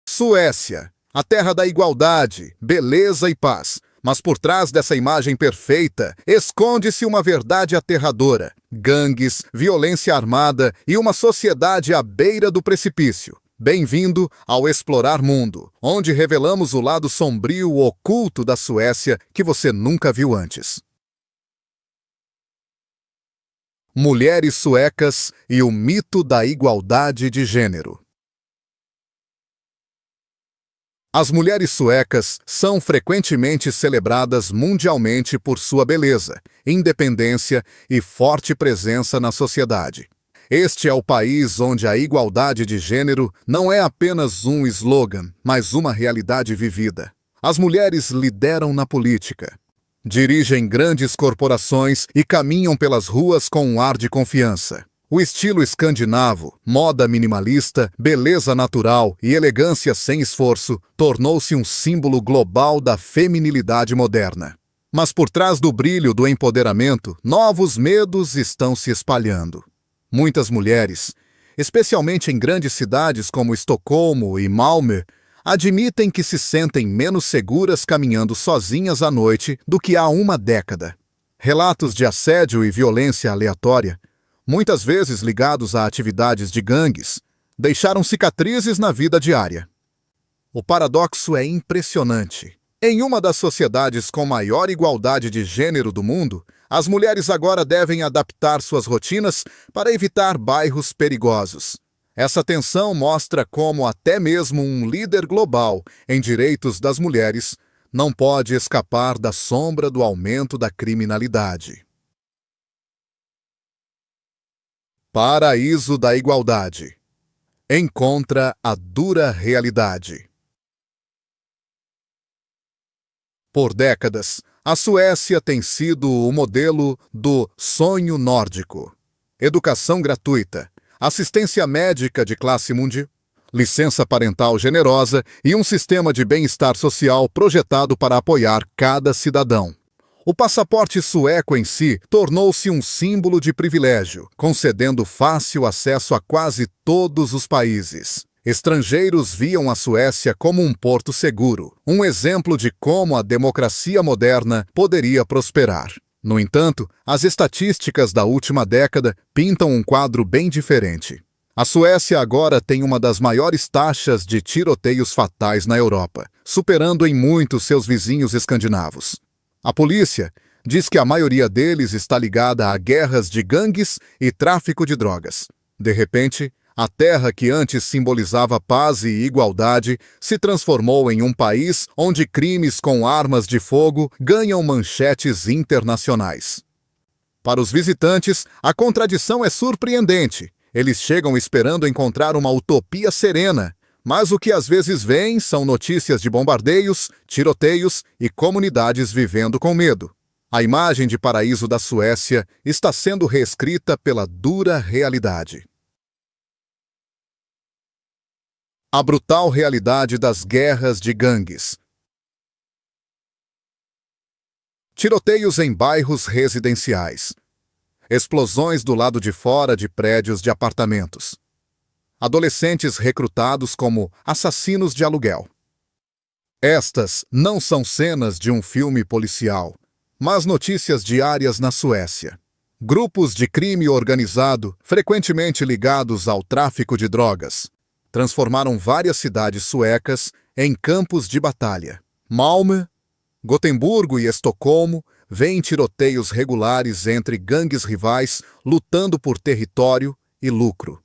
Suécia, a terra da igualdade, beleza e paz. Mas por trás dessa imagem perfeita, esconde-se uma verdade aterradora: gangues, violência armada e uma sociedade à beira do precipício. Bem-vindo ao Explorar Mundo, onde revelamos o lado sombrio oculto da Suécia que você nunca viu antes. Mulheres suecas e o mito da igualdade de gênero. As mulheres suecas são frequentemente celebradas mundialmente por sua beleza, independência e forte presença na sociedade. Este é o país onde a igualdade de gênero não é apenas um slogan, mas uma realidade vivida. As mulheres lideram na política, dirigem grandes corporações e caminham pelas ruas com um ar de confiança. O estilo escandinavo, moda minimalista, beleza natural e elegância sem esforço tornou-se um símbolo global da feminilidade moderna. Mas por trás do brilho do empoderamento, novos medos estão se espalhando. Muitas mulheres, especialmente em grandes cidades como Estocolmo e Malmö, admitem que se sentem menos seguras caminhando sozinhas à noite do que há uma década. Relatos de assédio e violência aleatória, muitas vezes ligados a atividades de gangues, deixaram cicatrizes na vida diária. O paradoxo é impressionante. Em uma das sociedades com maior igualdade de gênero do mundo, as mulheres agora devem adaptar suas rotinas para evitar bairros perigosos. Essa tensão mostra como até mesmo um líder global em direitos das mulheres não pode escapar da sombra do aumento da criminalidade. Paraíso da igualdade. Encontra a dura realidade. Por décadas, a Suécia tem sido o modelo do sonho nórdico. Educação gratuita, assistência médica de classe mundial, licença parental generosa e um sistema de bem-estar social projetado para apoiar cada cidadão. O passaporte sueco em si tornou-se um símbolo de privilégio, concedendo fácil acesso a quase todos os países. Estrangeiros viam a Suécia como um porto seguro, um exemplo de como a democracia moderna poderia prosperar. No entanto, as estatísticas da última década pintam um quadro bem diferente. A Suécia agora tem uma das maiores taxas de tiroteios fatais na Europa, superando em muito seus vizinhos escandinavos. A polícia diz que a maioria deles está ligada a guerras de gangues e tráfico de drogas. De repente, a terra que antes simbolizava paz e igualdade se transformou em um país onde crimes com armas de fogo ganham manchetes internacionais. Para os visitantes, a contradição é surpreendente. Eles chegam esperando encontrar uma utopia serena, mas o que às vezes vêm são notícias de bombardeios, tiroteios e comunidades vivendo com medo. A imagem de paraíso da Suécia está sendo reescrita pela dura realidade. A brutal realidade das guerras de gangues. Tiroteios em bairros residenciais. Explosões do lado de fora de prédios de apartamentos. Adolescentes recrutados como assassinos de aluguel. Estas não são cenas de um filme policial, mas notícias diárias na Suécia. Grupos de crime organizado, frequentemente ligados ao tráfico de drogas, transformaram várias cidades suecas em campos de batalha. Malmö, Gotemburgo e Estocolmo veem tiroteios regulares entre gangues rivais lutando por território e lucro.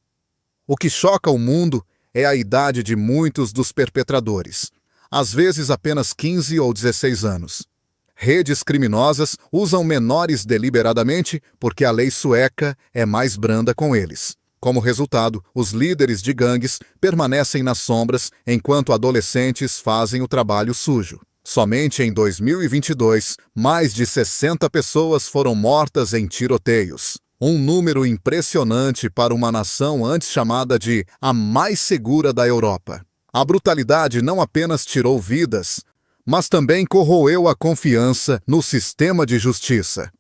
O que choca o mundo é a idade de muitos dos perpetradores, às vezes apenas 15 ou 16 anos. Redes criminosas usam menores deliberadamente porque a lei sueca é mais branda com eles. Como resultado, os líderes de gangues permanecem nas sombras enquanto adolescentes fazem o trabalho sujo. Somente em 2022, mais de 60 pessoas foram mortas em tiroteios. Um número impressionante para uma nação antes chamada de a mais segura da Europa. A brutalidade não apenas tirou vidas, mas também corroeu a confiança no sistema de justiça.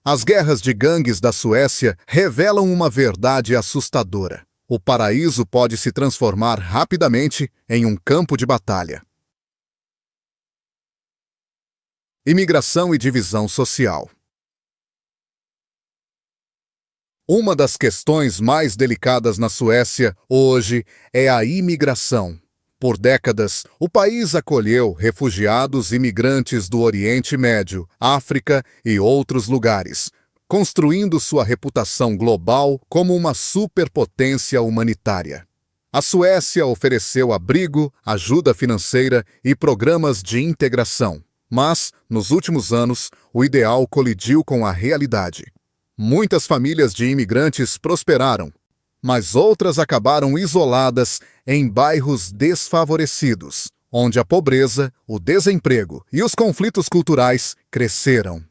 As guerras de gangues da Suécia revelam uma verdade assustadora. O paraíso pode se transformar rapidamente em um campo de batalha. Imigração e divisão social. Uma das questões mais delicadas na Suécia hoje é a imigração. Por décadas, o país acolheu refugiados imigrantes do Oriente Médio, África e outros lugares, construindo sua reputação global como uma superpotência humanitária. A Suécia ofereceu abrigo, ajuda financeira e programas de integração. Mas, nos últimos anos, o ideal colidiu com a realidade. Muitas famílias de imigrantes prosperaram, mas outras acabaram isoladas em bairros desfavorecidos, onde a pobreza, o desemprego e os conflitos culturais cresceram.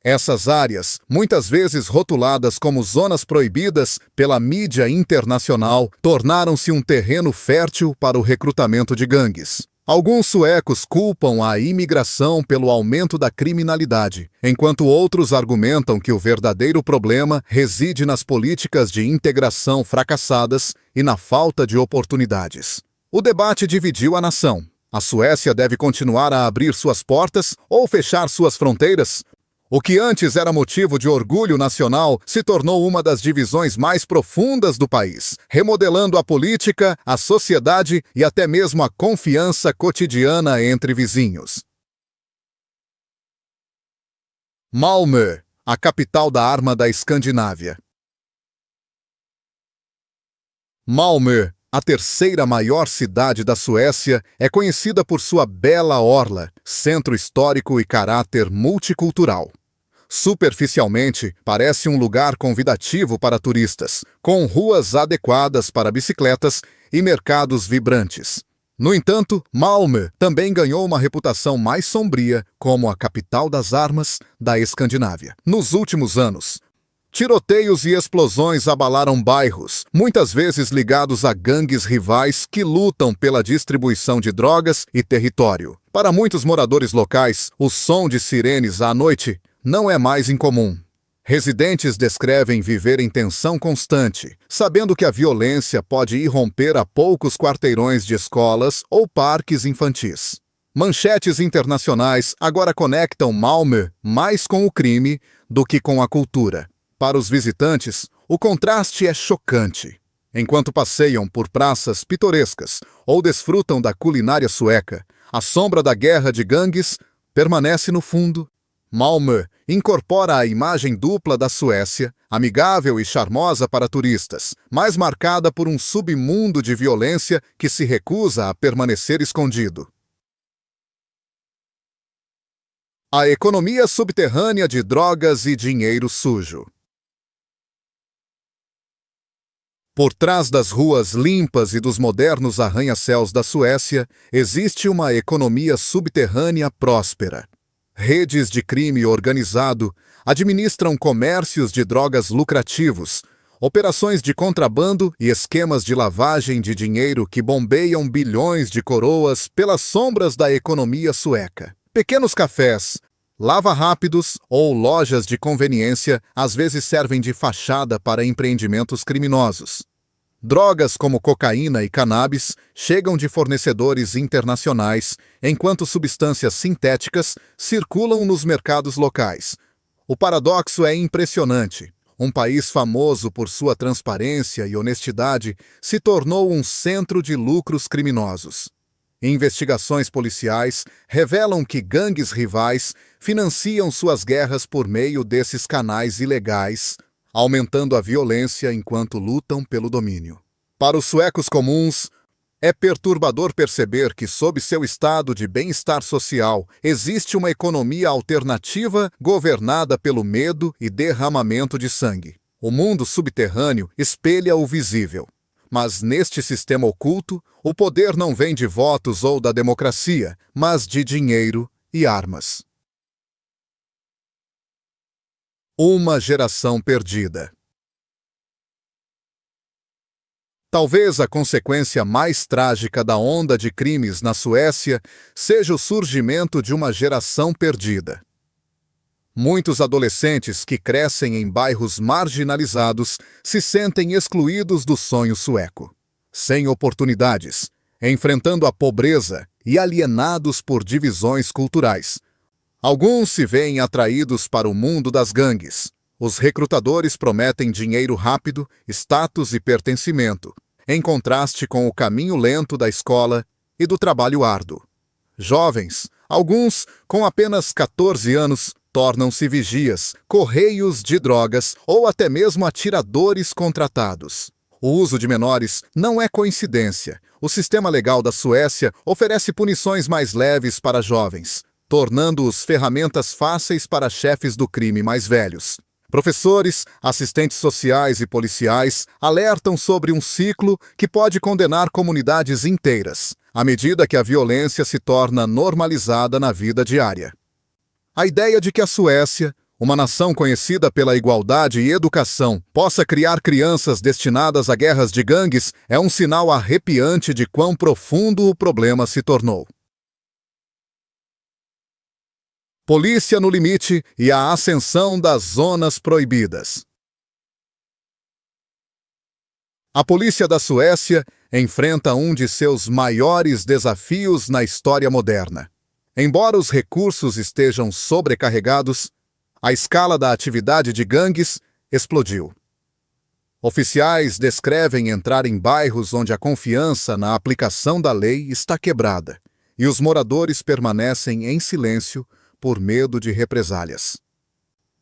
Essas áreas, muitas vezes rotuladas como zonas proibidas pela mídia internacional, tornaram-se um terreno fértil para o recrutamento de gangues. Alguns suecos culpam a imigração pelo aumento da criminalidade, enquanto outros argumentam que o verdadeiro problema reside nas políticas de integração fracassadas e na falta de oportunidades. O debate dividiu a nação. A Suécia deve continuar a abrir suas portas ou fechar suas fronteiras? O que antes era motivo de orgulho nacional se tornou uma das divisões mais profundas do país, remodelando a política, a sociedade e até mesmo a confiança cotidiana entre vizinhos. Malmö, a capital da arma da Escandinávia. Malmö, a terceira maior cidade da Suécia, é conhecida por sua bela orla, centro histórico e caráter multicultural. Superficialmente, parece um lugar convidativo para turistas, com ruas adequadas para bicicletas e mercados vibrantes. No entanto, Malmö também ganhou uma reputação mais sombria como a capital das armas da Escandinávia. Nos últimos anos, tiroteios e explosões abalaram bairros, muitas vezes ligados a gangues rivais que lutam pela distribuição de drogas e território. Para muitos moradores locais, o som de sirenes à noite não é mais incomum. Residentes descrevem viver em tensão constante, sabendo que a violência pode irromper a poucos quarteirões de escolas ou parques infantis. Manchetes internacionais agora conectam Malmö mais com o crime do que com a cultura. Para os visitantes, o contraste é chocante. Enquanto passeiam por praças pitorescas ou desfrutam da culinária sueca, a sombra da guerra de gangues permanece no fundo. Malmö incorpora a imagem dupla da Suécia, amigável e charmosa para turistas, mas marcada por um submundo de violência que se recusa a permanecer escondido. A economia subterrânea de drogas e dinheiro sujo. Por trás das ruas limpas e dos modernos arranha-céus da Suécia, existe uma economia subterrânea próspera. Redes de crime organizado administram comércios de drogas lucrativos, operações de contrabando e esquemas de lavagem de dinheiro que bombeiam bilhões de coroas pelas sombras da economia sueca. Pequenos cafés, lava-rápidos ou lojas de conveniência às vezes servem de fachada para empreendimentos criminosos. Drogas como cocaína e cannabis chegam de fornecedores internacionais, enquanto substâncias sintéticas circulam nos mercados locais. O paradoxo é impressionante. Um país famoso por sua transparência e honestidade se tornou um centro de lucros criminosos. Investigações policiais revelam que gangues rivais financiam suas guerras por meio desses canais ilegais, aumentando a violência enquanto lutam pelo domínio. Para os suecos comuns, é perturbador perceber que, sob seu estado de bem-estar social, existe uma economia alternativa governada pelo medo e derramamento de sangue. O mundo subterrâneo espelha o visível. Mas neste sistema oculto, o poder não vem de votos ou da democracia, mas de dinheiro e armas. Uma geração perdida. Talvez a consequência mais trágica da onda de crimes na Suécia seja o surgimento de uma geração perdida. Muitos adolescentes que crescem em bairros marginalizados se sentem excluídos do sonho sueco, sem oportunidades, enfrentando a pobreza e alienados por divisões culturais. Alguns se veem atraídos para o mundo das gangues. Os recrutadores prometem dinheiro rápido, status e pertencimento, em contraste com o caminho lento da escola e do trabalho árduo. Jovens, alguns com apenas 14 anos, tornam-se vigias, correios de drogas ou até mesmo atiradores contratados. O uso de menores não é coincidência. O sistema legal da Suécia oferece punições mais leves para jovens, tornando-os ferramentas fáceis para chefes do crime mais velhos. Professores, assistentes sociais e policiais alertam sobre um ciclo que pode condenar comunidades inteiras, à medida que a violência se torna normalizada na vida diária. A ideia de que a Suécia, uma nação conhecida pela igualdade e educação, possa criar crianças destinadas a guerras de gangues é um sinal arrepiante de quão profundo o problema se tornou. Polícia no limite e a ascensão das zonas proibidas. A polícia da Suécia enfrenta um de seus maiores desafios na história moderna. Embora os recursos estejam sobrecarregados, a escala da atividade de gangues explodiu. Oficiais descrevem entrar em bairros onde a confiança na aplicação da lei está quebrada e os moradores permanecem em silêncio por medo de represálias.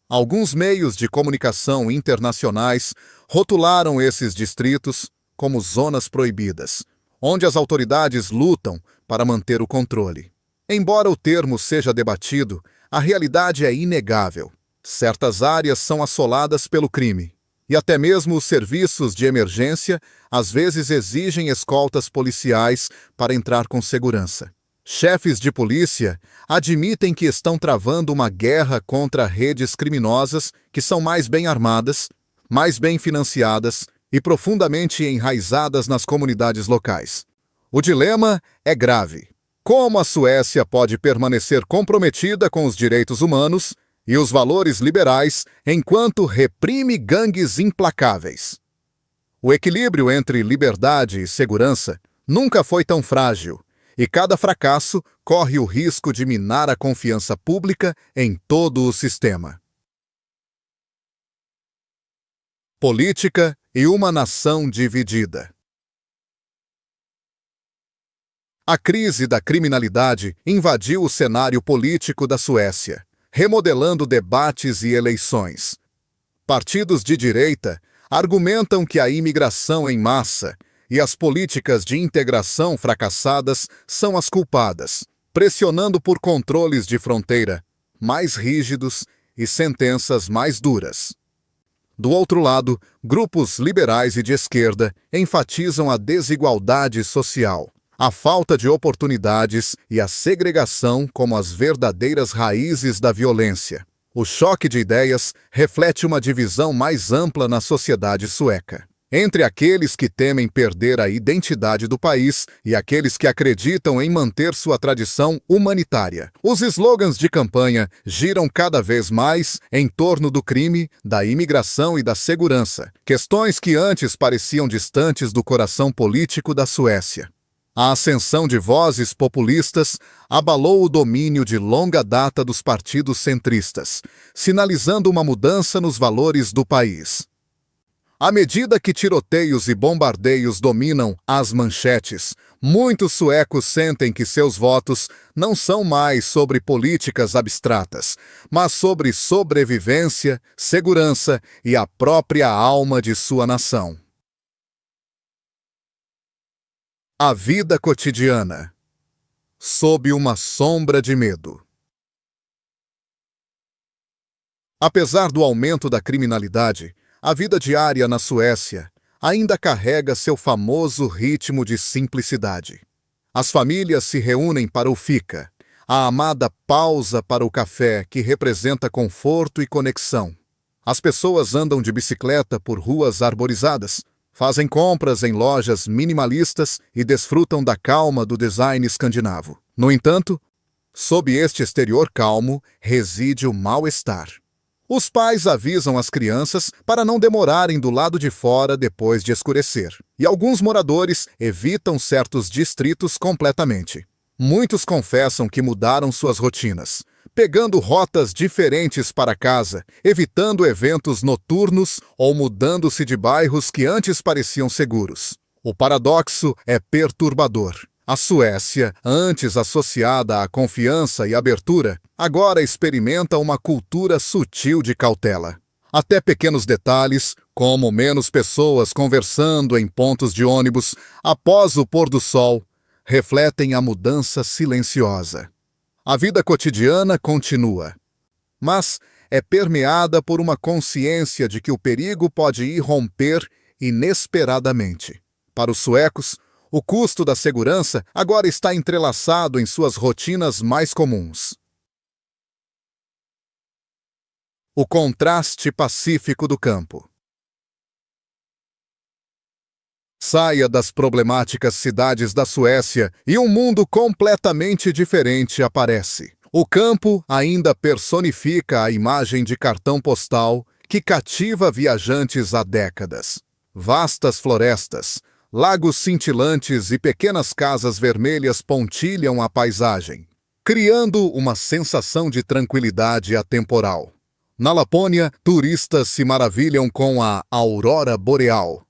Alguns meios de comunicação internacionais rotularam esses distritos como zonas proibidas, onde as autoridades lutam para manter o controle. Embora o termo seja debatido, a realidade é inegável. Certas áreas são assoladas pelo crime, e até mesmo os serviços de emergência às vezes exigem escoltas policiais para entrar com segurança. Chefes de polícia admitem que estão travando uma guerra contra redes criminosas que são mais bem armadas, mais bem financiadas e profundamente enraizadas nas comunidades locais. O dilema é grave. Como a Suécia pode permanecer comprometida com os direitos humanos e os valores liberais enquanto reprime gangues implacáveis? O equilíbrio entre liberdade e segurança nunca foi tão frágil, e cada fracasso corre o risco de minar a confiança pública em todo o sistema. Política e uma nação dividida. A crise da criminalidade invadiu o cenário político da Suécia, remodelando debates e eleições. Partidos de direita argumentam que a imigração em massa e as políticas de integração fracassadas são as culpadas, pressionando por controles de fronteira mais rígidos e sentenças mais duras. Do outro lado, grupos liberais e de esquerda enfatizam a desigualdade social, a falta de oportunidades e a segregação como as verdadeiras raízes da violência. O choque de ideias reflete uma divisão mais ampla na sociedade sueca, entre aqueles que temem perder a identidade do país e aqueles que acreditam em manter sua tradição humanitária. Os slogans de campanha giram cada vez mais em torno do crime, da imigração e da segurança, questões que antes pareciam distantes do coração político da Suécia. A ascensão de vozes populistas abalou o domínio de longa data dos partidos centristas, sinalizando uma mudança nos valores do país. À medida que tiroteios e bombardeios dominam as manchetes, muitos suecos sentem que seus votos não são mais sobre políticas abstratas, mas sobre sobrevivência, segurança e a própria alma de sua nação. A vida cotidiana, sob uma sombra de medo. Apesar do aumento da criminalidade, a vida diária na Suécia ainda carrega seu famoso ritmo de simplicidade. As famílias se reúnem para o fika, a amada pausa para o café que representa conforto e conexão. As pessoas andam de bicicleta por ruas arborizadas, fazem compras em lojas minimalistas e desfrutam da calma do design escandinavo. No entanto, Sob este exterior calmo, reside o mal-estar. Os pais avisam as crianças para não demorarem do lado de fora depois de escurecer, e alguns moradores evitam certos distritos completamente. Muitos confessam que mudaram suas rotinas, pegando rotas diferentes para casa, evitando eventos noturnos ou mudando-se de bairros que antes pareciam seguros. O paradoxo é perturbador. A Suécia, antes associada à confiança e abertura, agora experimenta uma cultura sutil de cautela. Até pequenos detalhes, como menos pessoas conversando em pontos de ônibus após o pôr do sol, refletem a mudança silenciosa. A vida cotidiana continua, mas é permeada por uma consciência de que o perigo pode irromper inesperadamente. Para os suecos, o custo da segurança agora está entrelaçado em suas rotinas mais comuns. O contraste pacífico do campo. Saia das problemáticas cidades da Suécia e um mundo completamente diferente aparece. O campo ainda personifica a imagem de cartão postal que cativa viajantes há décadas. Vastas florestas, lagos cintilantes e pequenas casas vermelhas pontilham a paisagem, criando uma sensação de tranquilidade atemporal. Na Lapônia, turistas se maravilham com a aurora boreal.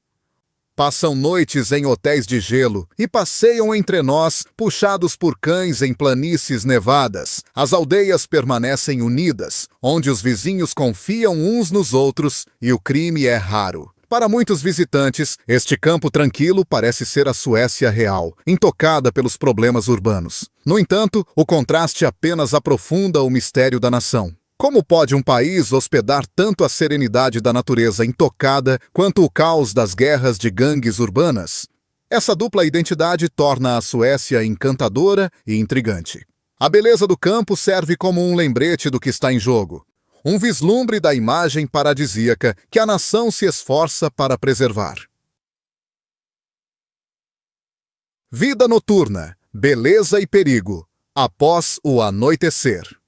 Passam noites em hotéis de gelo e passeiam entre nós, puxados por cães em planícies nevadas. As aldeias permanecem unidas, onde os vizinhos confiam uns nos outros e o crime é raro. Para muitos visitantes, este campo tranquilo parece ser a Suécia real, intocada pelos problemas urbanos. No entanto, o contraste apenas aprofunda o mistério da nação. Como pode um país hospedar tanto a serenidade da natureza intocada quanto o caos das guerras de gangues urbanas? Essa dupla identidade torna a Suécia encantadora e intrigante. A beleza do campo serve como um lembrete do que está em jogo. Um vislumbre da imagem paradisíaca que a nação se esforça para preservar. Vida noturna, beleza e perigo, após o anoitecer.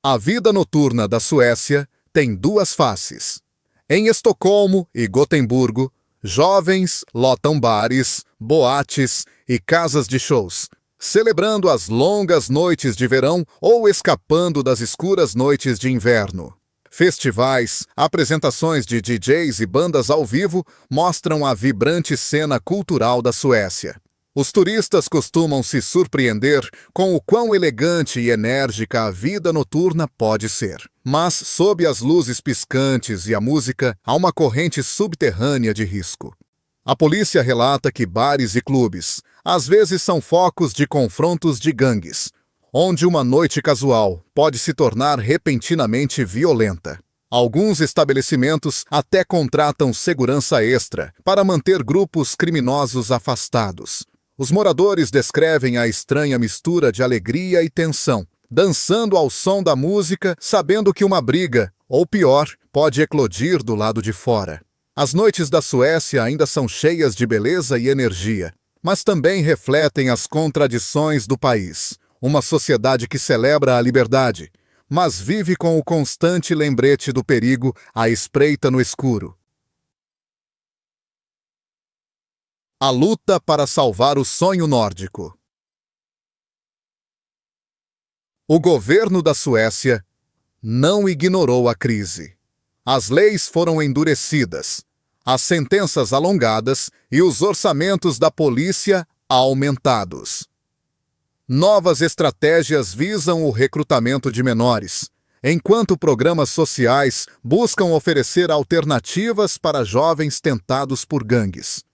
A vida noturna da Suécia tem duas faces. Em Estocolmo e Gotemburgo, jovens lotam bares, boates e casas de shows, celebrando as longas noites de verão ou escapando das escuras noites de inverno. Festivais, apresentações de DJs e bandas ao vivo mostram a vibrante cena cultural da Suécia. Os turistas costumam se surpreender com o quão elegante e enérgica a vida noturna pode ser. Mas, sob as luzes piscantes e a música, há uma corrente subterrânea de risco. A polícia relata que bares e clubes, às vezes, são focos de confrontos de gangues, onde uma noite casual pode se tornar repentinamente violenta. Alguns estabelecimentos até contratam segurança extra para manter grupos criminosos afastados. Os moradores descrevem a estranha mistura de alegria e tensão, dançando ao som da música, sabendo que uma briga, ou pior, pode eclodir do lado de fora. As noites da Suécia ainda são cheias de beleza e energia, mas também refletem as contradições do país. Uma sociedade que celebra a liberdade, mas vive com o constante lembrete do perigo à espreita no escuro. A luta para salvar o sonho nórdico. O governo da Suécia não ignorou a crise. As leis foram endurecidas, as sentenças alongadas e os orçamentos da polícia aumentados. Novas estratégias visam o recrutamento de menores, enquanto programas sociais buscam oferecer alternativas para jovens tentados por gangues.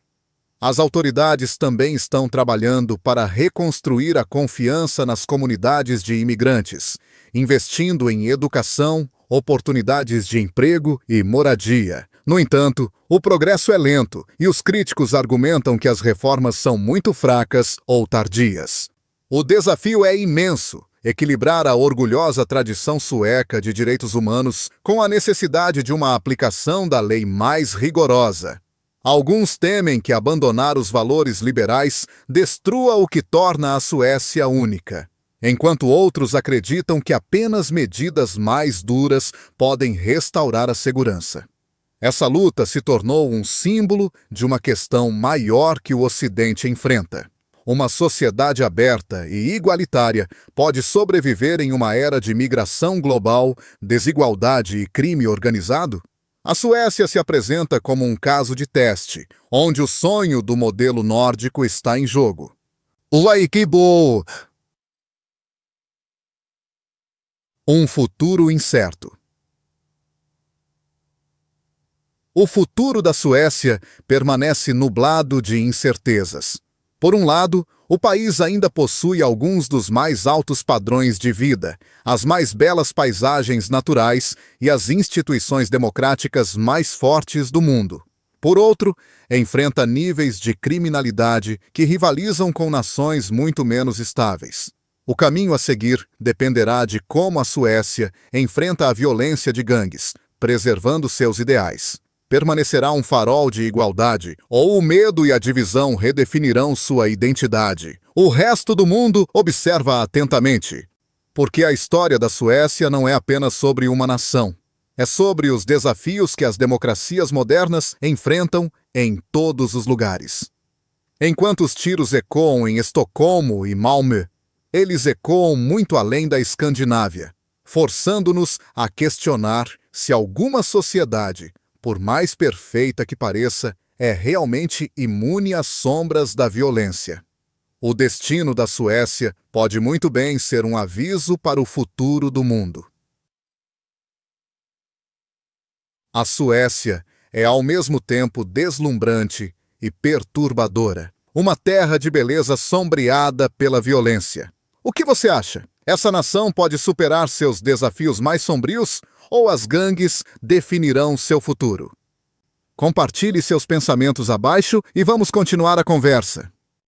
As autoridades também estão trabalhando para reconstruir a confiança nas comunidades de imigrantes, investindo em educação, oportunidades de emprego e moradia. No entanto, o progresso é lento e os críticos argumentam que as reformas são muito fracas ou tardias. O desafio é imenso: equilibrar a orgulhosa tradição sueca de direitos humanos com a necessidade de uma aplicação da lei mais rigorosa. Alguns temem que abandonar os valores liberais destrua o que torna a Suécia única, enquanto outros acreditam que apenas medidas mais duras podem restaurar a segurança. Essa luta se tornou um símbolo de uma questão maior que o Ocidente enfrenta. Uma sociedade aberta e igualitária pode sobreviver em uma era de migração global, desigualdade e crime organizado? A Suécia se apresenta como um caso de teste, onde o sonho do modelo nórdico está em jogo. Laikibo! Um futuro incerto. O futuro da Suécia permanece nublado de incertezas. Por um lado, o país ainda possui alguns dos mais altos padrões de vida, as mais belas paisagens naturais e as instituições democráticas mais fortes do mundo. Por outro, enfrenta níveis de criminalidade que rivalizam com nações muito menos estáveis. O caminho a seguir dependerá de como a Suécia enfrenta a violência de gangues, preservando seus ideais. Permanecerá um farol de igualdade, ou o medo e a divisão redefinirão sua identidade? O resto do mundo observa atentamente. Porque a história da Suécia não é apenas sobre uma nação. É sobre os desafios que as democracias modernas enfrentam em todos os lugares. Enquanto os tiros ecoam em Estocolmo e Malmö, eles ecoam muito além da Escandinávia, forçando-nos a questionar se alguma sociedade, por mais perfeita que pareça, é realmente imune às sombras da violência. O destino da Suécia pode muito bem ser um aviso para o futuro do mundo. A Suécia é ao mesmo tempo deslumbrante e perturbadora, uma terra de beleza sombreada pela violência. O que você acha? Essa nação pode superar seus desafios mais sombrios ou as gangues definirão seu futuro? Compartilhe seus pensamentos abaixo e vamos continuar a conversa.